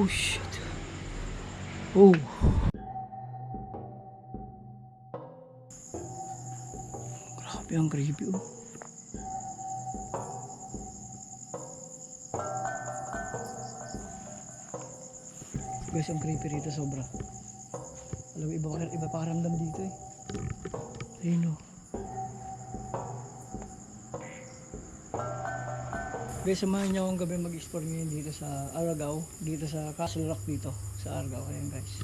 Oh shit. Oh. Grabe ang creepy oh. Guys, ang creepy rito sobra. Alam mo, iba pa karamdam dito eh. Ayun oh. Guys, samahan niyo akong gabi mag-explore ngayon dito sa Aragao, dito sa Castle Rock dito, sa Aragao. Ayan guys.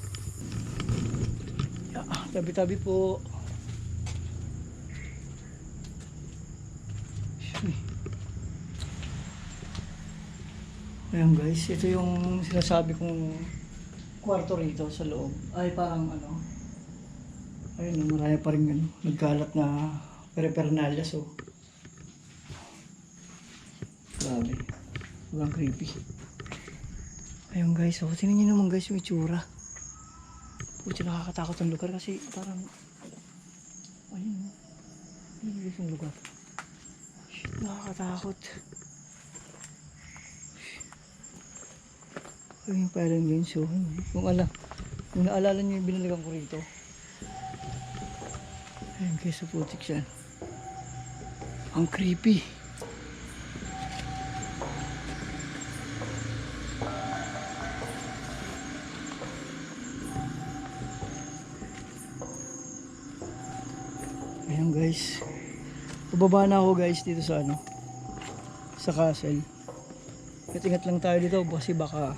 Tabi-tabi po. Ayan guys, ito yung sinasabi kong kwarto rito sa loob. Ay parang ano, ayun, marami pa rin nagkalat na paraphernalia. So grabe, sobrang creepy. Ayun guys, so tingnan nyo naman guys yung itsura. Puti, nakakatakot ang lugar kasi parang ayun, ayun guys yung lugar. Shit, nakakatakot. Ayun pa lang yun. So kung naalala nyo yung binalikan ko rito. Ayun guys, so putik siya. Ang creepy. Ayan guys, pababa na ako guys dito sa ano, sa castle. Ingat lang tayo dito kasi baka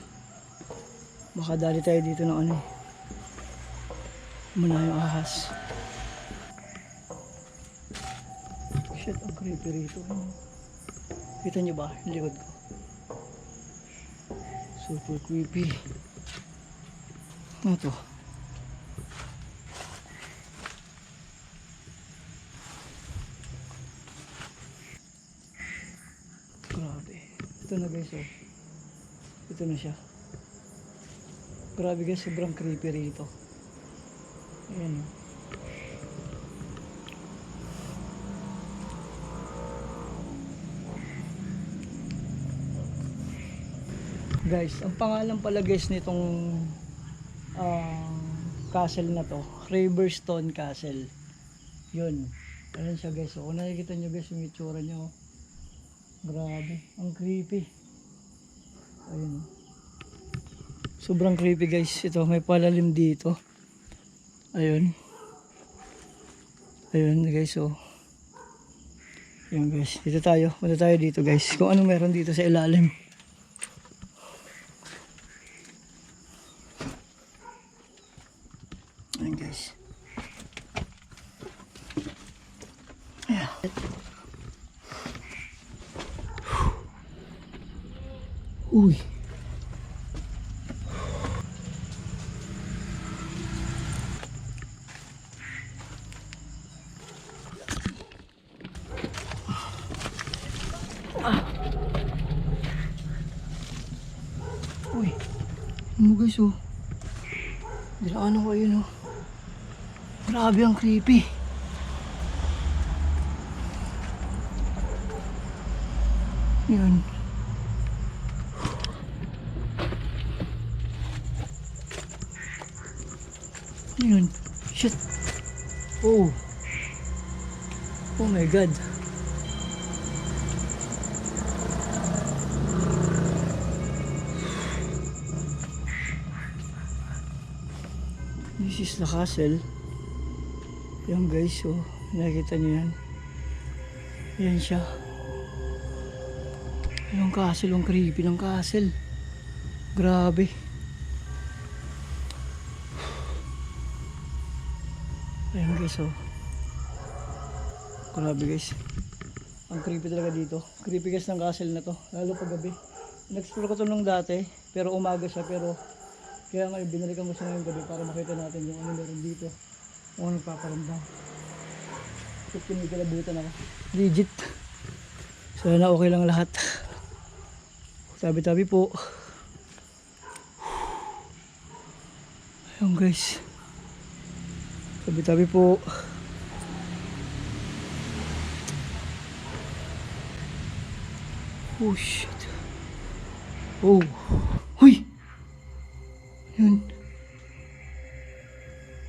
makadali tayo dito ng ano, muna yung ahas. Shit, ang creepy rito. Kita nyo ba yung likod ko? Super creepy. Ano to? Grabe. Ito na guys oh. Ito na siya. Grabe guys, sobrang creepy rito. Ayan oh. Guys, ang pangalan pala guys nitong castle na to, Riverstone Castle. Yun. Ayan siya guys. So, kung nakikita nyo guys yung itsura nyo. Grabe. Ang creepy. Ayun. Sobrang creepy guys. Ito, may palalim dito. Ayun. Ayun guys. So, ayun guys. Dito tayo. Punta tayo dito guys. Kung ano meron dito sa ilalim. Ayun guys. Ayan. Uy. Uy. Ano guys oh. Dilaan ako yun oh. Grabe ang creepy. Yun. Yun. Shit. Oh. Oh my god. This is the castle. Yan guys, so nakikita nyo yan. Yan siya. Yung castle, ang creepy ng castle. Grabe. Ayan guys, oh. Grabe guys. Ang creepy talaga dito. Creepy guys ng castle na to. Lalo pag gabi. In-explore ko to nung dati, pero umaga siya. Pero kaya ngayon binalikan ko siya ngayong gabi para makita natin yung ano meron dito. Kung ano paparamdam. Kasi kinikilabutan ako. Legit. Sana okay lang lahat. Tabi-tabi po. Ayun guys. Tabi-tabi po. Oh shit. Oh. Huy.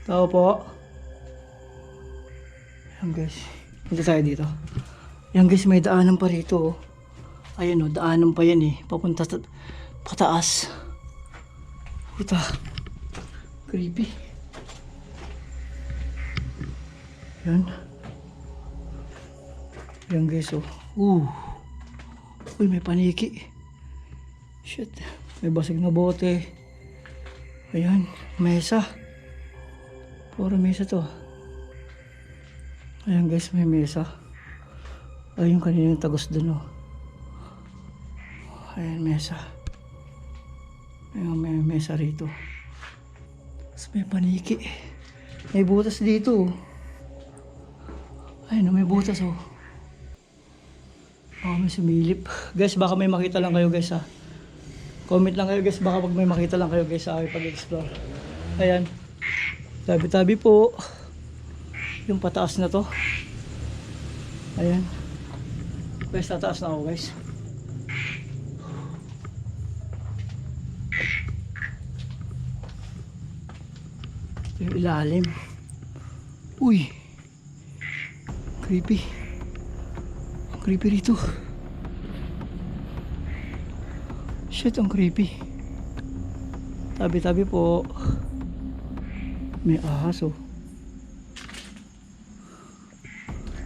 Tao po. Ayan guys. Punta tayo dito. Ayan guys, may daanan pa rito. Ayan o, daanan pa yan eh. Papunta pataas. Puta. Creepy. Ayan. Ayan guys oh. Uy, may paniki. Shit. May basig na bote. Ayan. Mesa. Puro mesa to. Ayan guys, may mesa. Ayun kanina yung tagos dun oh. Ayan, mesa. Ayan, may mesa rito. Tapos may paniki. May butas dito oh. Ayun, may butas oh. Baka may sumilip. Guys, baka may makita lang kayo guys ha. Comment lang kayo guys, baka pag may makita lang kayo guys sa aking pag-explore. Ayan. Tabi-tabi po. Yung pataas na to. Ayan. Guys, tataas na ako guys. Yung ilalim. Uy. Creepy. Ang creepy rito. Shit, ang creepy. Tabi-tabi po. May ahas oh.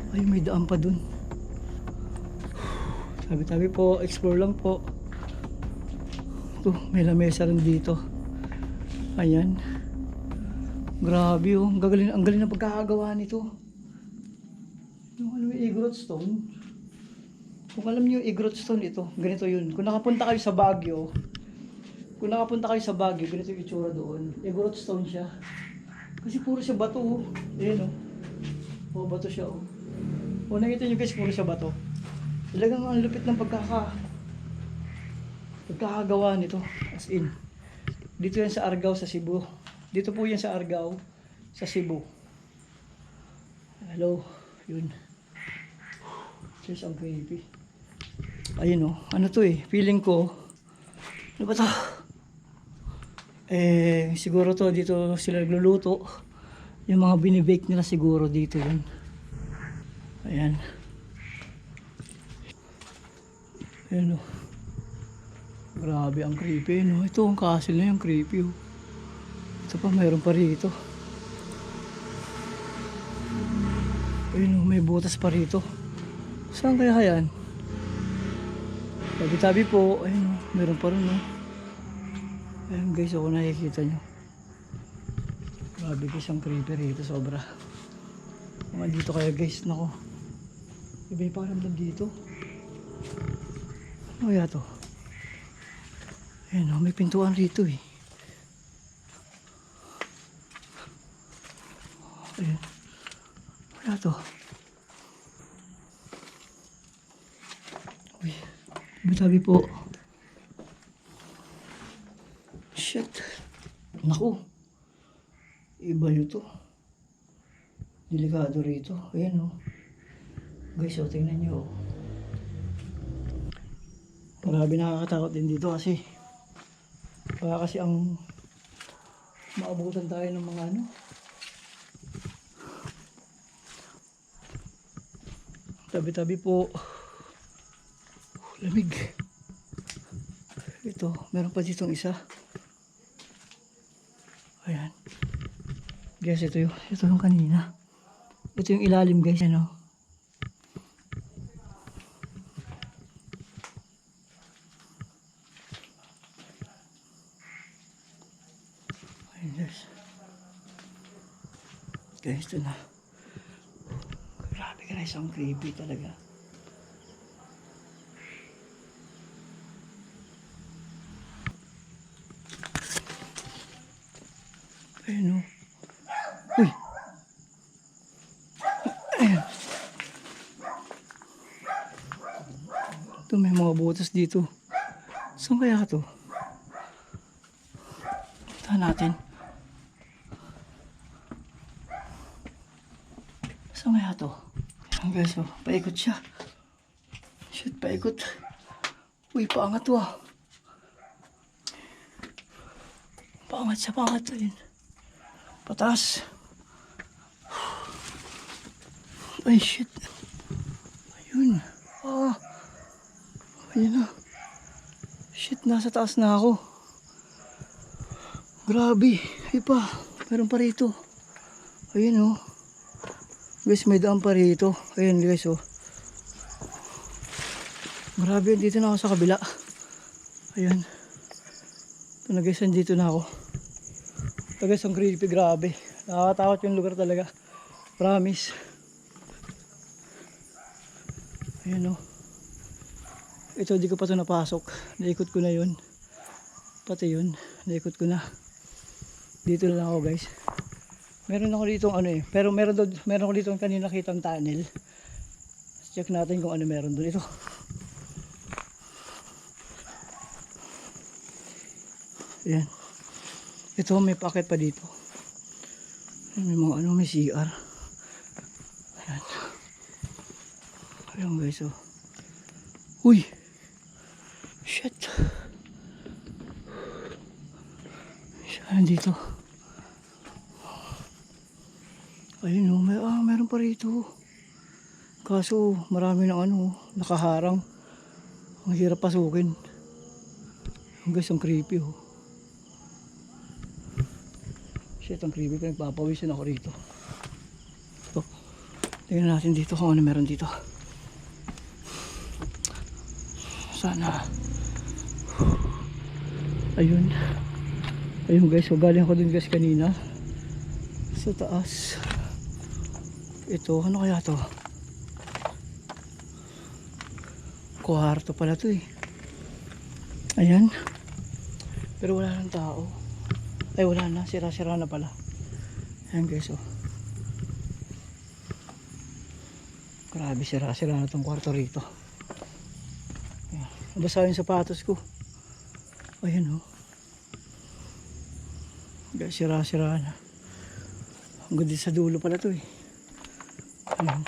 Ay, may daan pa dun. Tabi-tabi po. Explore lang po. Ito, may lamesa rin dito. Ayan. Grabe oh. Ang galing na pagkakagawa nito. Yung ano yung Igorot Stone. Kung alam niyo yung Igorot Stone ito, ganito yun. Kung nakapunta kayo sa Baguio, ganito yung itsura doon. Igorot Stone siya. Kasi puro siya bato oh. Ayan oh. Oh, bato siya oh. Oh, nakita niyo guys, puro siya bato. Talagang ang lupit ng pagkakagawa nito. As in. Dito yan sa Argao, sa Cebu. Dito po yan sa Argao, sa Cebu. Hello. Yun. Just ang creepy. Ayun oh. Ano to eh. Feeling ko. Ano ba to? Siguro to dito sila nagluluto. Yung mga binibake nila siguro dito yun. Ayan. Ayan oh. Grabe ang creepy no. Ito ang castle na yung creepy oh. Ito pa mayroon pa rito. Ayun, may butas pa rito. Saan kaya yan? Tabi-tabi po. Ayun, meron pa rin. Ayun guys, ako nakikita nyo. Grabe guys, ang creepy rito. Sobra. Kung dito kaya guys, nako. Iba yung pakiramdam dito. Ano kaya to? Ayun, may pintuan rito eh. Ayun. Wala to. Uy, tabi po. Shit. Naku. Iba yun to. Delikado rito. Ayan o. Guys, o, tingnan nyo. Parabi nakakatakot din dito kasi. Baka kasi ang maabutan tayo ng mga ano. Tabi-tabi po. Lamig. Ito, meron pa ditong isa. Ayan. Guys, ito yung kanina. Ito yung ilalim guys, ano. Ayan guys. Guys, ito na. Grabe guys, ang creepy talaga. Ayun o. Uy! Ayan. Ito may mga butas dito. Saan kaya ito? Puntahan natin. Saan kaya ito? Ayan guys o. Paikot siya. Shit, paikot. Uy, paangat to ah. Paangat siya, paangat. Ayun. Pataas. Ay, shit. Ayun. Ah. Ayun na. Shit, nasa taas na ako. Grabe. Ipa. Meron pa rito. Ayun oh. Guys, may daan pa rito. Ayun guys oh. Grabe, dito na ako sa kabila. Ayun. Ito na guys, dito na ako. Ito guys, ang creepy, grabe. Nakakatakot yung lugar talaga. Promise. Ayun oh. Ito, di ko pa ito napasok. Naikot ko na yun. Pati yun, naikot ko na. Dito na lang ako guys. Meron ako dito ano eh. Pero meron ako dito kanina nakitang tunnel. Check natin kung ano meron doon. Ito. Ayan. Ito, may packet pa dito. May mga ano, may CR. Ayan. Ayan guys oh. Uy! Shit! Saan dito? Ayun o, meron pa rito. Kaso marami ng ano, nakaharang. Ang hirap pasukin. Guys, ang creepy oh. Shit, ang creepy. Pinagpapawisan ako rito. So, tingnan natin dito kung ano meron dito. Sana. Ayun. Ayun guys, so galing ako dun guys kanina. Sa taas. Ito, ano kaya to? Kwarto pala to eh. Ayan. Pero wala nang tao. Ay wala na, sira-sira na pala. Ayan guys oh. Grabe, sira-sira na tong kwarto rito. Ayan. Nabasa yung sapatos ko. Ayan oh. Guys, sira-sira na. Hanggang din sa dulo pala to eh. Ayan.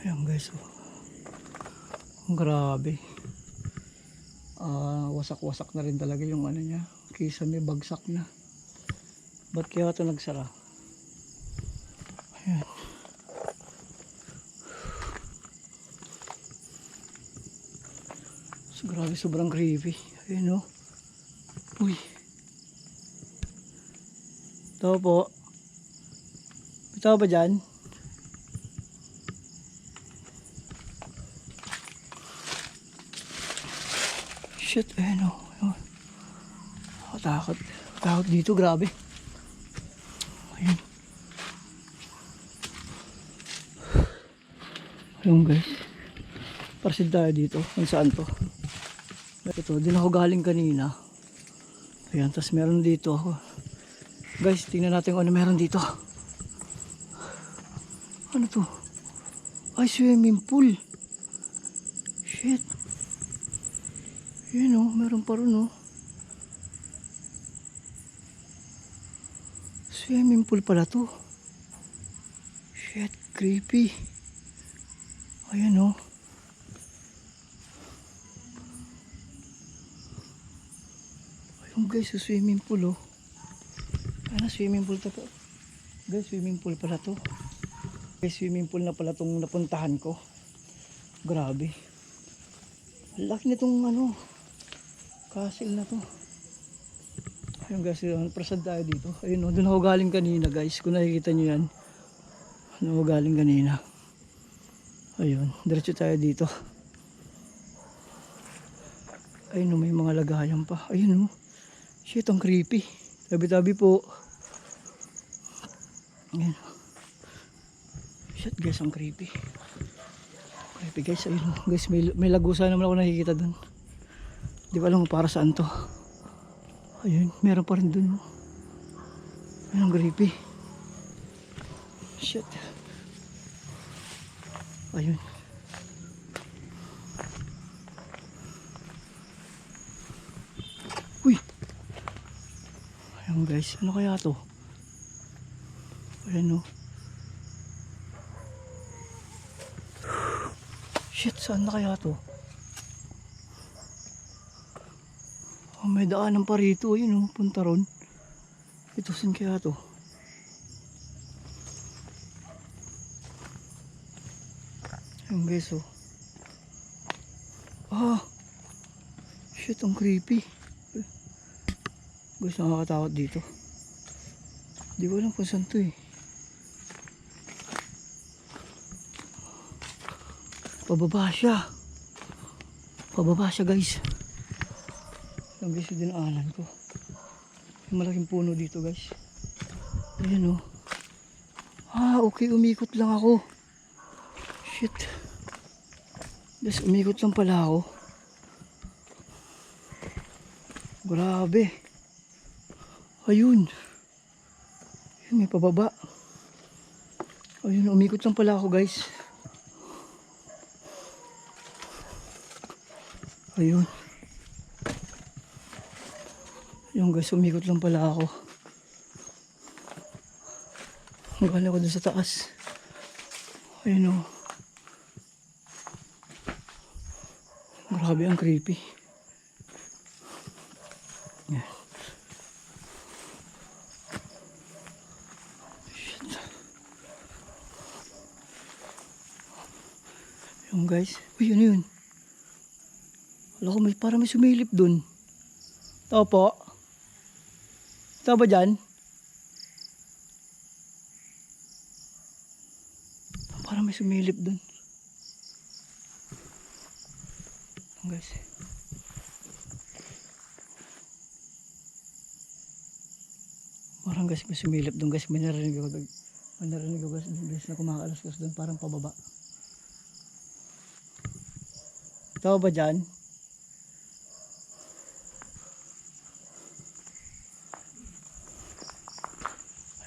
Ayan guys oh. Grabe. Wasak-wasak na rin talaga yung ano niya. Kisa may bagsak na. Ba't kaya ito nagsara? Ayan. So, grabe, sobrang creepy. Ayan o. Uy. Ito po. Ito ba dyan? Shit, ayan o. Takot. Takot dito, grabe. Ayan. Ayun guys. Parsid tayo dito. Kung saan to. Ito, din ako galing kanina. Ayan, tas meron dito ako. Guys, tingnan natin kung ano meron dito. Ano to? Ay, swimming pool. Shit. Ayan o, meron pa rin o. Swimming pool pala to. Shit, creepy. Ayan o. Ayun guys, swimming pool o. Ayan na, swimming pool to po. Guys, swimming pool pala to. Guys, swimming pool na pala tong napuntahan ko. Grabe. Laki nitong ano, castle na to. Ayun guys, prasad tayo dito. Ayun o, doon ako galing kanina guys. Kung nakikita nyo yan. Doon ako galing kanina. Ayun, diretso tayo dito. Ayun o, may mga lagayan pa. Ayun o. Shit, ang creepy. Tabi-tabi po. Ayun. Shit guys, ang creepy. Creepy guys, ayun o. Guys, may lagusan naman ako nakikita doon. Di ba alam mo para saan to. Ayun, meron pa rin doon. Ayun, ang creepy. Shit. Ayun. Uy. Ayun guys, ano kaya to? Ayun o. Shit, saan na kaya to? Oh, may daanan pa rito. Ayun o, punta ron. Ito, saan kaya to? Yung guys oh. Ah! Shit, ang creepy. Guys, nakakatakot dito. Di ko alam kung saan to eh. Pababa siya. Pababa siya guys. Yung guys yung dinaanan ko. Yung malaking puno dito guys. Ayan oh. Ah, okay, umikot lang ako. Shit. Guys, umikot lang pala ako. Grabe. Ayun. Ayun, may pababa. Ayun, umikot lang pala ako guys. Ayun. Ayun guys, umikot lang pala ako. Ang galing ko dun sa taas. Ayun o. Grabe, ang creepy. Yan. Shit. Yung guys. Uy, ano yun? Wala ko, parang may sumilip dun. Tao po. Tao ba dyan? Parang may sumilip dun. Guys. Parang guys may sumilip dun guys. May narinig ko guys na kumakalaskas dun. Parang pababa. Tao ba dyan?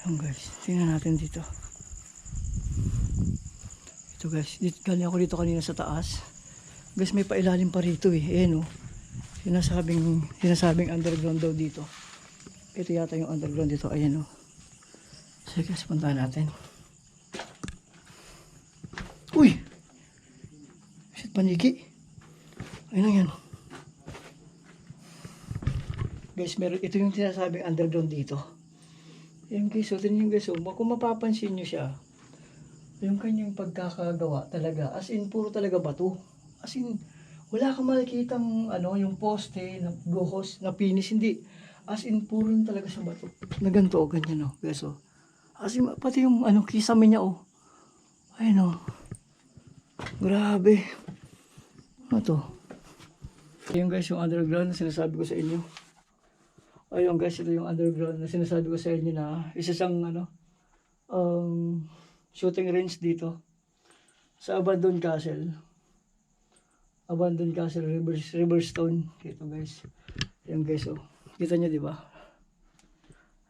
Ayun guys. Tingnan natin dito. Ito guys. Galing ako dito kanina sa taas. Guys, may pailalim pa rito eh. Ayan oh. Sinasabing underground daw dito. Ito yata yung underground dito. Ayan oh. Sige guys, puntahan natin. Uy! Shit, paniki. Ayun na yan. Guys, ito yung sinasabing underground dito. Ayan guys, tingnan nyo guys. Kung mapapansin nyo siya, yung kanyang pagkakagawa talaga. As in, puro talaga bato. As in, wala kang makikitang yung poste, na buhos, na pinis, hindi. As in, puro talaga sa bato. Na ganito, ganyan o. Guys o. As in, pati yung kisame niya o. Ayun o. Grabe. Ano to? Ayun guys, yung underground na sinasabi ko sa inyo. Ayun guys, ito yung underground na sinasabi ko sa inyo na isa siyang shooting range dito. Sa Abandon Castle. Abandon Castle, Riverstone. Ito guys. Ayan guys oh. Kita nyo diba?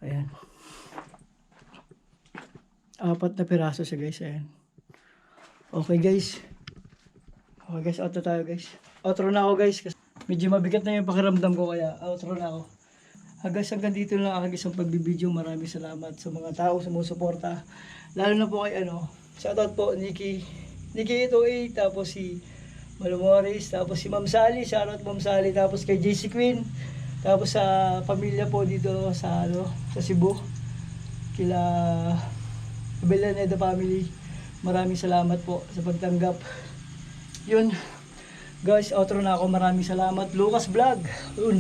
Ayan. 4 na piraso siya guys. Ayan. Okay guys. Okay guys, outro tayo guys. Outro na ako guys. Kasi medyo mabigat na yung pakiramdam ko kaya outro na ako. Guys, hanggang dito lang ang isang pagbibideo. Maraming salamat sa mga tao sumusuporta. Lalo na po kay shoutout po Nikki 28, tapos si Malumores, tapos si Ma'am Sally, shoutout Ma'am Sally, tapos kay JC Queen, tapos sa pamilya po dito sa sa Cebu, kila Belaneda family. Maraming salamat po sa pagtanggap. Yun. Guys, outro na ako. Maraming salamat. Lucas Vlog. Yun.